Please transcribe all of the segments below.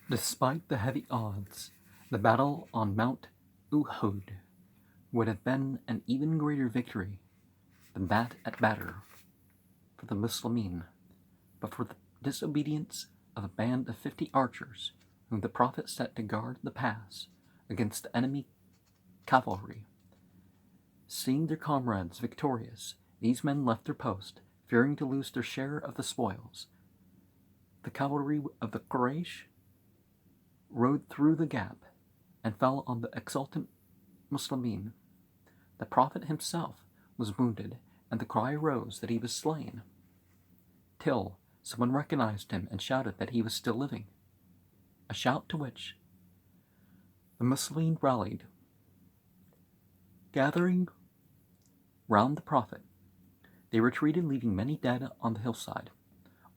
Despite the heavy odds, the battle on Mount Uhud would have been an even greater victory than that at Badr for the Muslimin, but for the disobedience of a band of 50 archers whom the Prophet set to guard the pass against the enemy cavalry. Seeing their comrades victorious, these men left their post, fearing to lose their share of the spoils. The cavalry of the Quraysh rode through the gap and fell on the exultant Muslimin. The Prophet himself was wounded, and the cry arose that he was slain, till someone recognized him and shouted that he was still living, a shout to which the Muslimin rallied. Gathering round the Prophet, they retreated, leaving many dead on the hillside.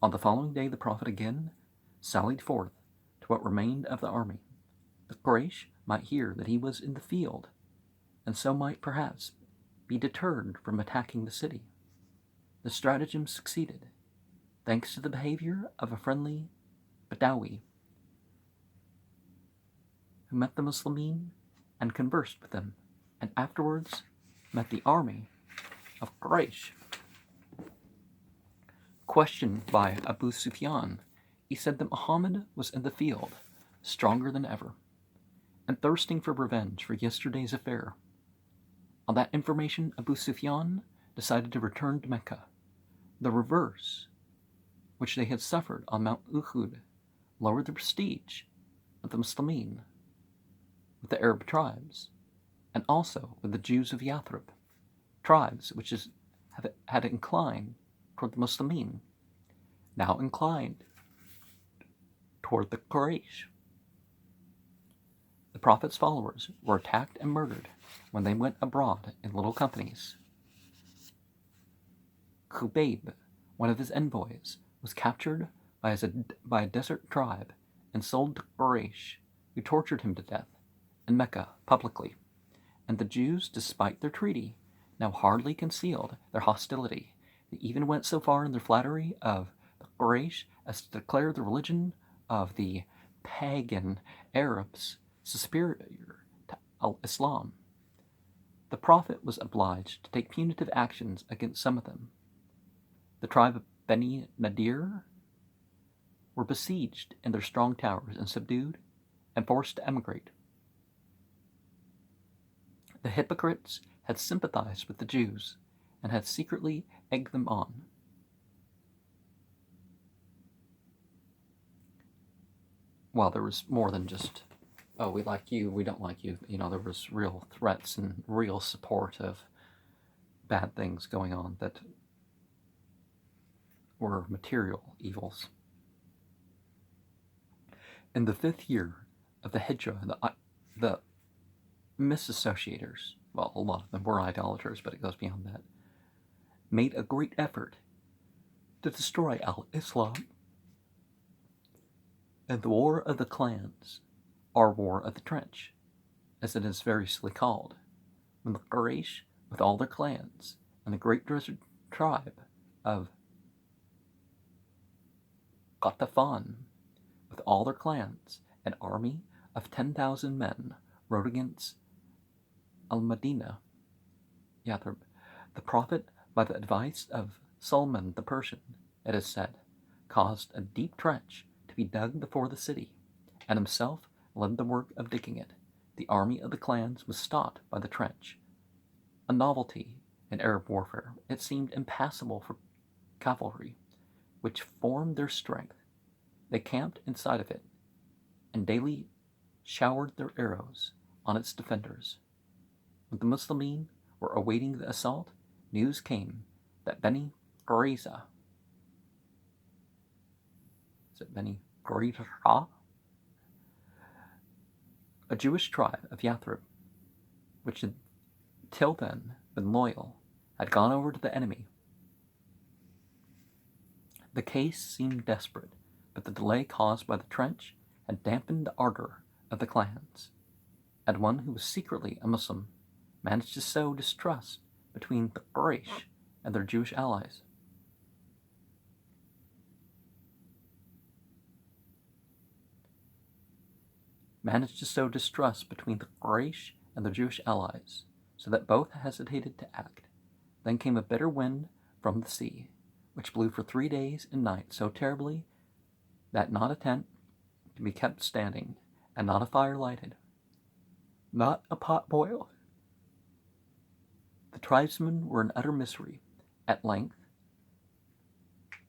On the following day the Prophet again sallied forth to what remained of the army. The Quraysh might hear that he was in the field, and so might perhaps be deterred from attacking the city. The stratagem succeeded, thanks to the behavior of a friendly Badawi, who met the Muslimin and conversed with them, and afterwards met the army of Quraysh. Questioned by Abu Sufyan, he said that Muhammad was in the field, stronger than ever, and thirsting for revenge for yesterday's affair. On that information, Abu Sufyan decided to return to Mecca. The reverse, which they had suffered on Mount Uhud, lowered the prestige of the Muslimin with the Arab tribes, and also with the Jews of Yathrib, tribes which had inclined toward the Muslimin, now inclined toward the Quraysh. The Prophet's followers were attacked and murdered when they went abroad in little companies. Khubayb, one of his envoys, was captured by a desert tribe and sold to Quraysh, who tortured him to death in Mecca publicly. And the Jews, despite their treaty, now hardly concealed their hostility. They even went so far in their flattery of the Quraysh as to declare the religion of the pagan Arabs superior to Islam. The Prophet was obliged to take punitive actions against some of them. The tribe of Beni Nadir were besieged in their strong towers and subdued and forced to emigrate. The hypocrites had sympathized with the Jews and had secretly egged them on. Well, there was more than just, oh, we like you, we don't like you. There was real threats and real support of bad things going on that were material evils. In the 5th year of the Hijrah, the misassociators, well, a lot of them were idolaters, but it goes beyond that, made a great effort to destroy al-Islam. And the War of the Clans, or War of the Trench, as it is variously called, when the Quraysh, with all their clans, and the great desert tribe of Ghatafan, with all their clans, an army of 10,000 men, rode against Madinah, Yathrib. The Prophet, by the advice of Salman the Persian, it is said, caused a deep trench to be dug before the city, and himself led the work of digging it. The army of the clans was stopped by the trench, a novelty in Arab warfare. It seemed impassable for cavalry, which formed their strength. They camped inside of it, and daily showered their arrows on its defenders. When the Muslimin were awaiting the assault, news came that Beni Qurayza, a Jewish tribe of Yathrib, which had till then been loyal, had gone over to the enemy. The case seemed desperate, but the delay caused by the trench had dampened the ardor of the clans, and one who was secretly a Muslim managed to sow distrust between the Quraysh and their Jewish allies. managed to sow distrust between the Quraysh and their Jewish allies, so that both hesitated to act. Then came a bitter wind from the sea, which blew for 3 days and nights so terribly that not a tent could be kept standing, and not a fire lighted, not a pot boiled. The tribesmen were in utter misery. At length,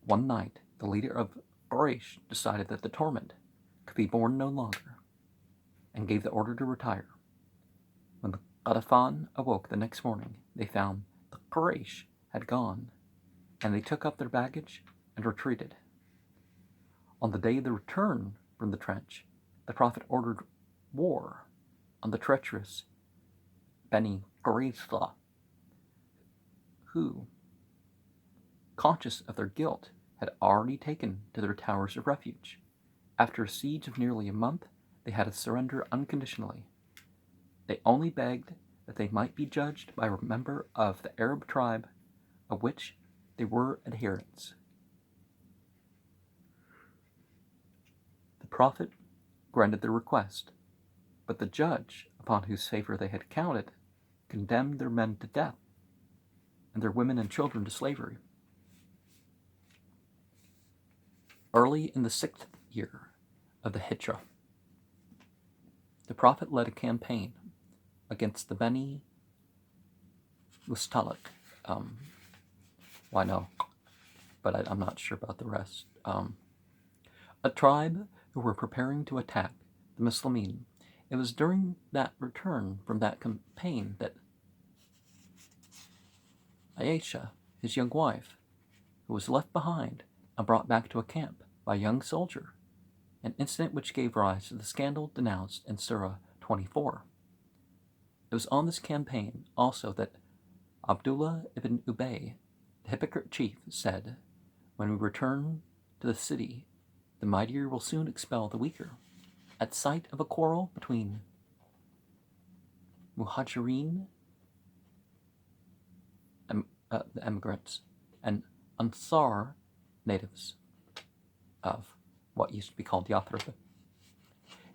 one night, the leader of Quraysh decided that the torment could be borne no longer, and gave the order to retire. When the Ghatafan awoke the next morning, they found the Quraysh had gone, and they took up their baggage and retreated. On the day of the return from the trench, the Prophet ordered war on the treacherous Beni Qurayza, who, conscious of their guilt, had already taken to their towers of refuge. After a siege of nearly a month, they had to surrender unconditionally. They only begged that they might be judged by a member of the Arab tribe of which they were adherents. The Prophet granted their request, but the judge, upon whose favor they had counted, condemned their men to death and their women and children to slavery. Early in the 6th year of the Hijrah, the Prophet led a campaign against the Beni Mustalik. No, but I'm not sure about the rest. A tribe who were preparing to attack the Muslimin. It was during that return from that campaign that Aisha, his young wife, who was left behind and brought back to a camp by a young soldier, an incident which gave rise to the scandal denounced in Surah 24. It was on this campaign also that Abdullah ibn Ubay, the hypocrite chief, said, "When we return to the city, the mightier will soon expel the weaker." At sight of a quarrel between Muhajirin, the emigrants, and Ansar, natives of what used to be called Yathrib.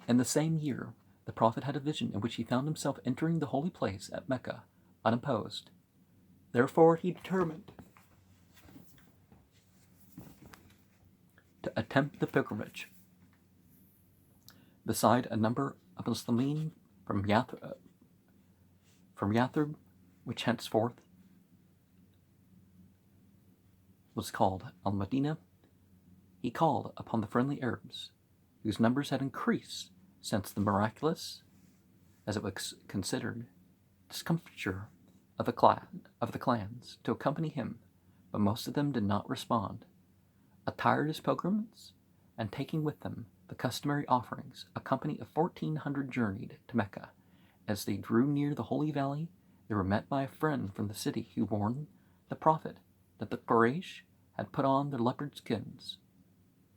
In the same year, the Prophet had a vision in which he found himself entering the holy place at Mecca unopposed. Therefore, he determined to attempt the pilgrimage. Beside a number of Muslimin from Yathrib, which henceforth was called Al-Madinah, he called upon the friendly Arabs, whose numbers had increased since the miraculous, as it was considered, discomfiture of the clans, to accompany him, but most of them did not respond. Attired as pilgrims, and taking with them the customary offerings, a company of 1,400 journeyed to Mecca. As they drew near the holy valley, they were met by a friend from the city who warned the Prophet that the Quraysh had put on their leopard skins,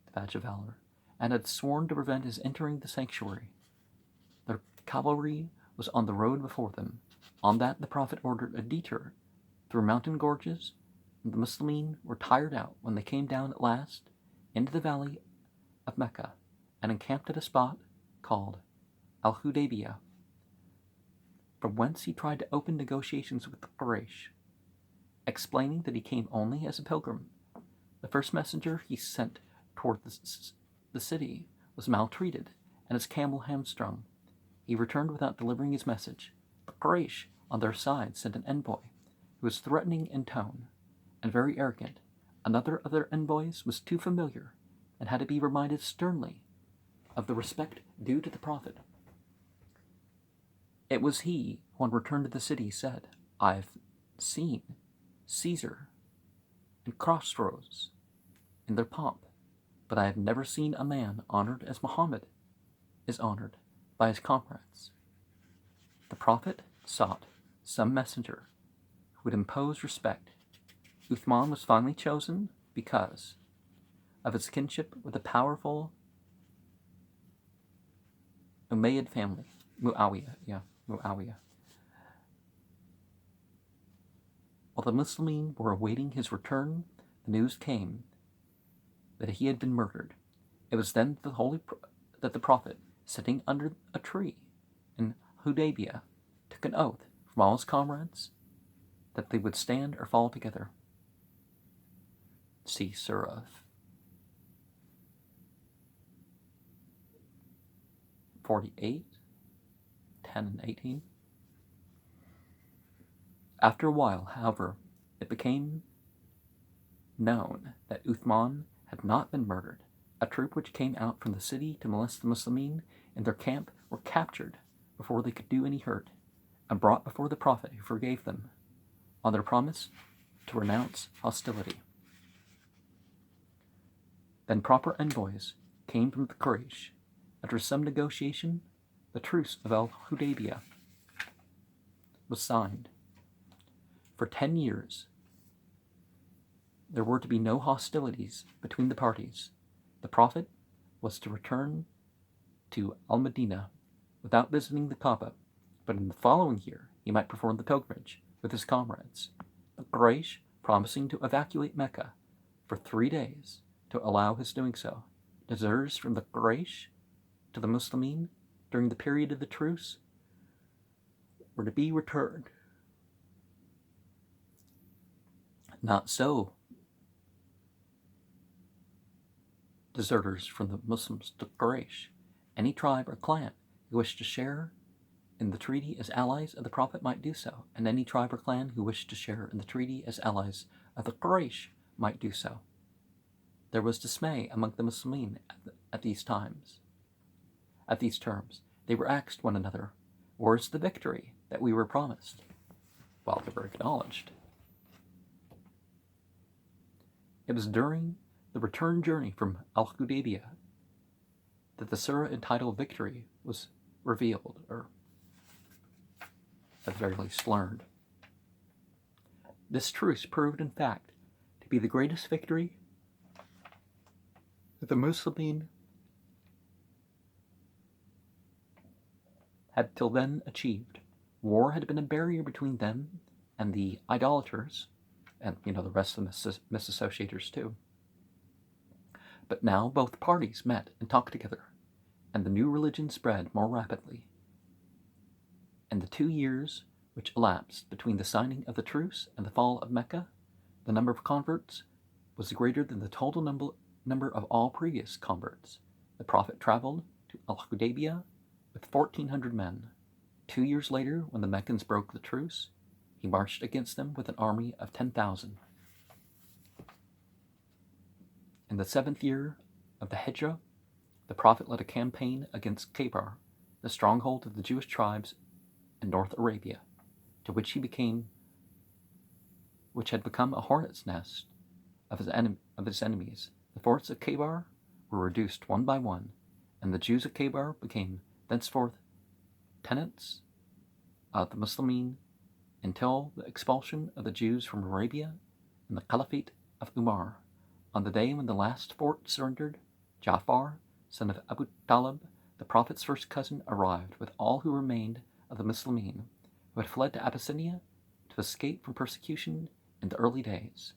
the badge of valor, and had sworn to prevent his entering the sanctuary. Their cavalry was on the road before them. On that the Prophet ordered a detour through mountain gorges, and the Muslimin were tired out when they came down at last into the valley of Mecca and encamped at a spot called Al-Hudaybiyah, from whence he tried to open negotiations with the Quraysh, explaining that he came only as a pilgrim. The first messenger he sent toward the city was maltreated and his camel hamstrung. He returned without delivering his message. The Quraysh, on their side, sent an envoy who was threatening in tone and very arrogant. Another of their envoys was too familiar and had to be reminded sternly of the respect due to the Prophet. It was he who, on return to the city, said, "I've seen Caesar and Khosrows in their pomp, but I have never seen a man honored as Muhammad is honored by his comrades." The Prophet sought some messenger who would impose respect. Uthman was finally chosen because of his kinship with the powerful Umayyad family, Muawiyah. While the Muslimin were awaiting his return, the news came that he had been murdered. It was then that the Prophet sitting under a tree in Hudaybiyah, took an oath from all his comrades that they would stand or fall together. See Surah 48, 10 and 18. After a while, however, it became known that Uthman had not been murdered. A troop which came out from the city to molest the Muslimin in their camp were captured before they could do any hurt, and brought before the Prophet, who forgave them, on their promise to renounce hostility. Then proper envoys came from the Quraysh. After some negotiation, the truce of al-Hudaybiyah was signed. For 10 years, there were to be no hostilities between the parties. The Prophet was to return to al-Madinah without visiting the Kaaba, but in the following year he might perform the pilgrimage with his comrades. The Quraysh promising to evacuate Mecca for 3 days to allow his doing so. Deserters from the Quraysh to the Muslimin during the period of the truce were to be returned. Not so deserters from the Muslims to Quraysh. Any tribe or clan who wished to share in the treaty as allies of the Prophet might do so, and any tribe or clan who wished to share in the treaty as allies of the Quraysh might do so. There was dismay among the Muslimin at these terms. They were asked one another, "Where's the victory that we were promised?" While they were acknowledged. It was during the return journey from al-Hudaybiyah that the surah entitled Victory was revealed, or at the very least learned. This truce proved, in fact, to be the greatest victory that the Muslimin had till then achieved. War had been a barrier between them and the idolaters, and the rest of the misassociators too. But now both parties met and talked together, and the new religion spread more rapidly. In the 2 years which elapsed between the signing of the truce and the fall of Mecca, the number of converts was greater than the total number of all previous converts. The Prophet traveled to al-Hudaybiyah with 1,400 men. 2 years later, when the Meccans broke the truce, he marched against them with an army of 10,000. In the 7th year of the Hijrah, the Prophet led a campaign against Khaybar, the stronghold of the Jewish tribes in North Arabia, to which had become a hornet's nest of his enemies. The forts of Khaybar were reduced one by one, and the Jews of Khaybar became thenceforth tenants of the Muslimin until the expulsion of the Jews from Arabia and the Caliphate of Umar. On the day when the last fort surrendered, Ja'far, son of Abu Talib, the Prophet's first cousin, arrived with all who remained of the Muslimin, who had fled to Abyssinia to escape from persecution in the early days.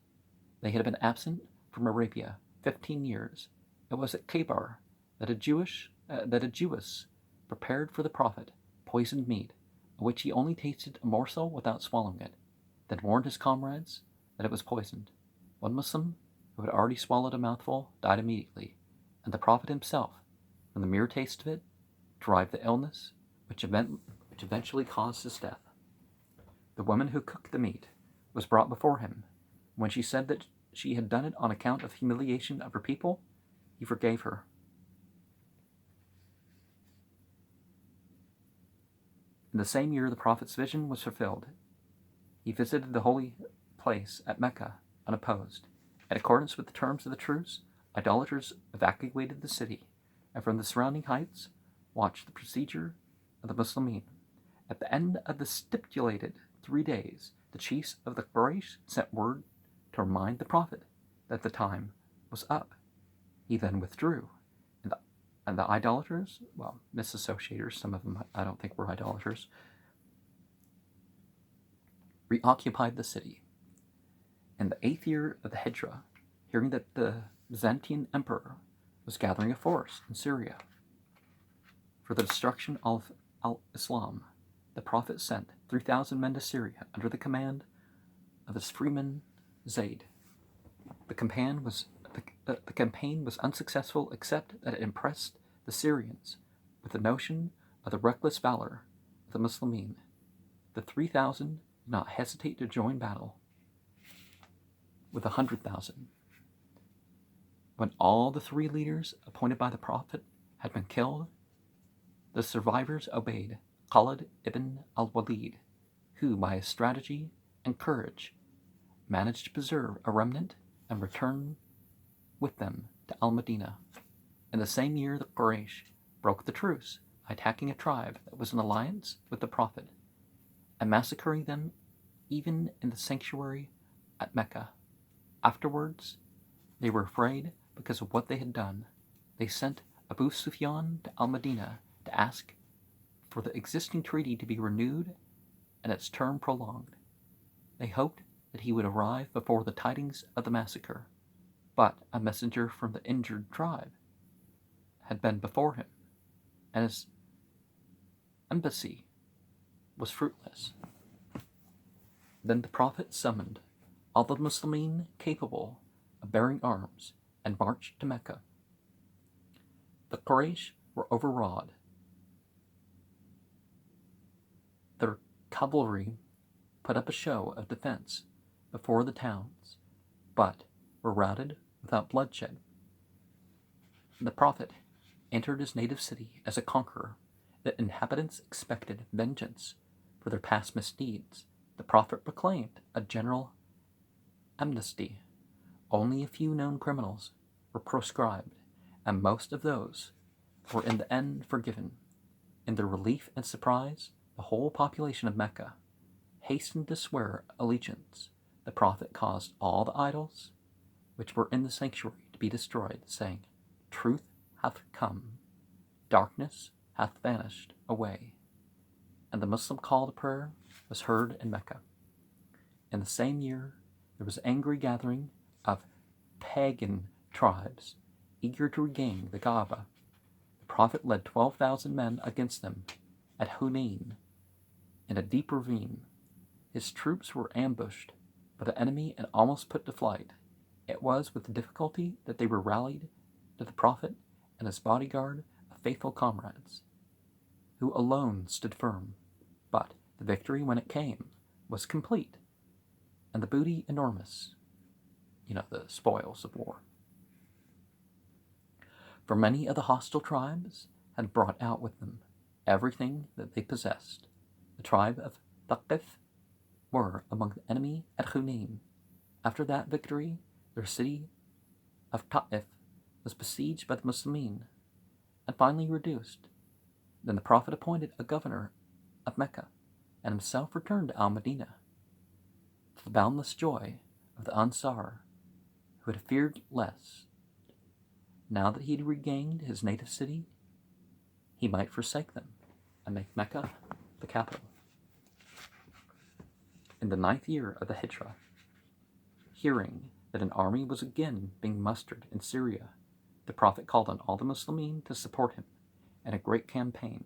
They had been absent from Arabia 15 years. It was at Khaybar that a Jewess prepared for the Prophet poisoned meat, of which he only tasted a morsel without swallowing it, then warned his comrades that it was poisoned. One Muslim, who had already swallowed a mouthful, died immediately, and the Prophet himself, from the mere taste of it, derived the illness which eventually caused his death. The woman who cooked the meat was brought before him. When she said that she had done it on account of humiliation of her people, he forgave her. In the same year, the Prophet's vision was fulfilled. He visited the holy place at Mecca unopposed. In accordance with the terms of the truce, idolaters evacuated the city, and from the surrounding heights watched the procedure of the Muslimin. At the end of the stipulated 3 days, the chiefs of the Quraysh sent word to remind the Prophet that the time was up. He then withdrew, and the idolaters, misassociators, some of them I don't think were idolaters, reoccupied the city. In the 8th year of the Hijrah, hearing that the Byzantine emperor was gathering a force in Syria, For the destruction of al-Islam, the Prophet sent 3,000 men to Syria under the command of his freeman Zayd. The campaign was unsuccessful, except that it impressed the Syrians with the notion of the reckless valor of the Muslimin. The 3,000 did not hesitate to join battle with 100,000. When all the 3 leaders appointed by the Prophet had been killed, the survivors obeyed Khalid ibn al-Walid, who, by his strategy and courage, managed to preserve a remnant and return with them to al-Madinah. In the same year, the Quraysh broke the truce by attacking a tribe that was in alliance with the Prophet and massacring them even in the sanctuary at Mecca. Afterwards, they were afraid because of what they had done. They sent Abu Sufyan to al-Madinah to ask for the existing treaty to be renewed and its term prolonged. They hoped that he would arrive before the tidings of the massacre, but a messenger from the injured tribe had been before him, and his embassy was fruitless. Then the Prophet summoned all the Muslimin capable of bearing arms and marched to Mecca. The Quraysh were overawed. Their cavalry put up a show of defense before the towns, but were routed without bloodshed. The Prophet entered his native city as a conqueror. The inhabitants expected vengeance for their past misdeeds. The Prophet proclaimed a general amnesty. Only a few known criminals were proscribed, and most of those were in the end forgiven. In their relief and surprise, the whole population of Mecca hastened to swear allegiance. The Prophet caused all the idols which were in the sanctuary to be destroyed, saying, "Truth hath come, darkness hath vanished away," and the Muslim call to prayer was heard in Mecca. In the same year, there was an angry gathering of pagan tribes eager to regain the Kaaba. The Prophet led 12,000 men against them at Hunain in a deep ravine. His troops were ambushed by the enemy and almost put to flight. It was with difficulty that they were rallied to the Prophet and his bodyguard of faithful comrades, who alone stood firm. But the victory, when it came, was complete, and the booty enormous. The spoils of war. For many of the hostile tribes had brought out with them everything that they possessed. The tribe of Thaqif were among the enemy at Hunain. After that victory, their city of Ta'if was besieged by the Muslimin and finally reduced. Then the Prophet appointed a governor of Mecca and himself returned to al-Madinah, to the boundless joy of the Ansar, who had feared less. Now that he had regained his native city, he might forsake them and make Mecca the capital. In the 9th year of the Hijrah, hearing that an army was again being mustered in Syria, the Prophet called on all the Muslimin to support him in a great campaign.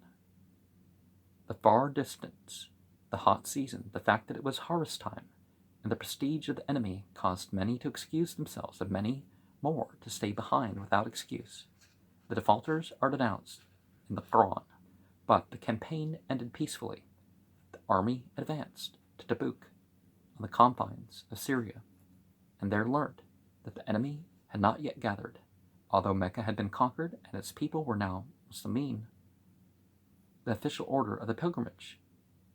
The far distance, the hot season, the fact that it was harvest time, and the prestige of the enemy caused many to excuse themselves and many more to stay behind without excuse. The defaulters are denounced in the Qur'an, but the campaign ended peacefully. The army advanced to Tabuk on the confines of Syria, and there learnt that the enemy had not yet gathered. Although Mecca had been conquered and its people were now Muslimin, the official order of the pilgrimage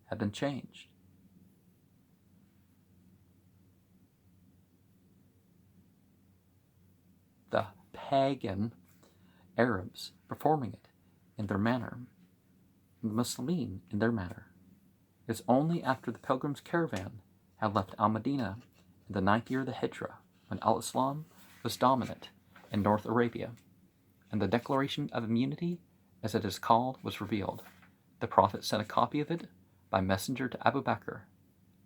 had been changed. The pagan Arabs performing it in their manner, and the Muslimin in their manner. It was only after the pilgrims' caravan had left al-Madinah in the 9th year of the Hijrah, when al-Islam was dominant in North Arabia, and the Declaration of Immunity, as it is called, was revealed. The Prophet sent a copy of it by messenger to Abu Bakr,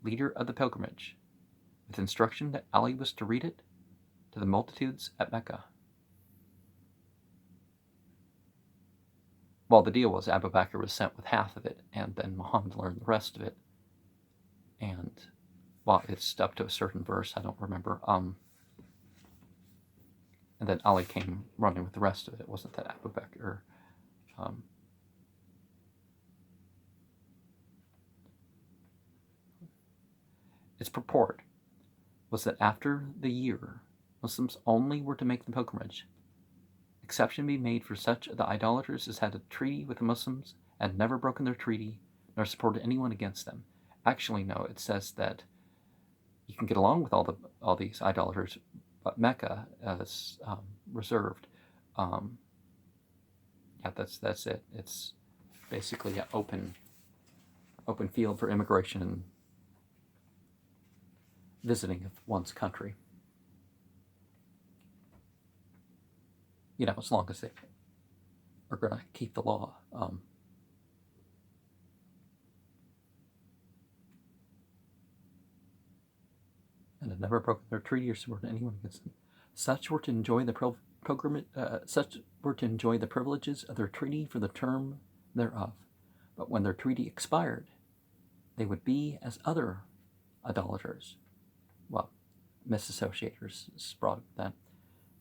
leader of the pilgrimage, with instruction that Ali was to read it to the multitudes at Mecca. well, the deal was Abu Bakr was sent with half of it, and then Muhammad learned the rest of it. And, well, it's up to a certain verse, I don't remember. And then Ali came running with the rest of it. It wasn't that Abu Bakr. Its purport was that after the year, Muslims only were to make the pilgrimage. Exception be made for such of the idolaters as had a treaty with the Muslims and never broken their treaty, nor supported anyone against them. Actually, no, it says that you can get along with all these idolaters, but Mecca is reserved. Yeah, that's it. It's basically an open field for immigration and visiting of one's country. You know, as long as they are going to keep the law. And had never broken their treaty or supported anyone against them. Such were to enjoy the privileges of their treaty for the term thereof. But when their treaty expired, they would be as other idolaters. Well, misassociators is brought then.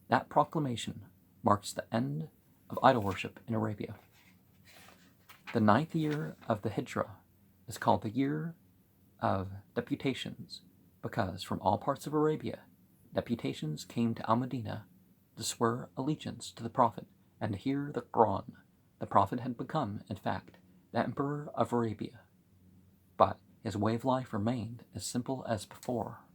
That proclamation marks the end of idol worship in Arabia. The 9th year of the Hijrah is called the year of deputations because from all parts of Arabia, deputations came to Al-Madinah to swear allegiance to the Prophet and to hear the Qur'an. The Prophet had become, in fact, the Emperor of Arabia, but his way of life remained as simple as before.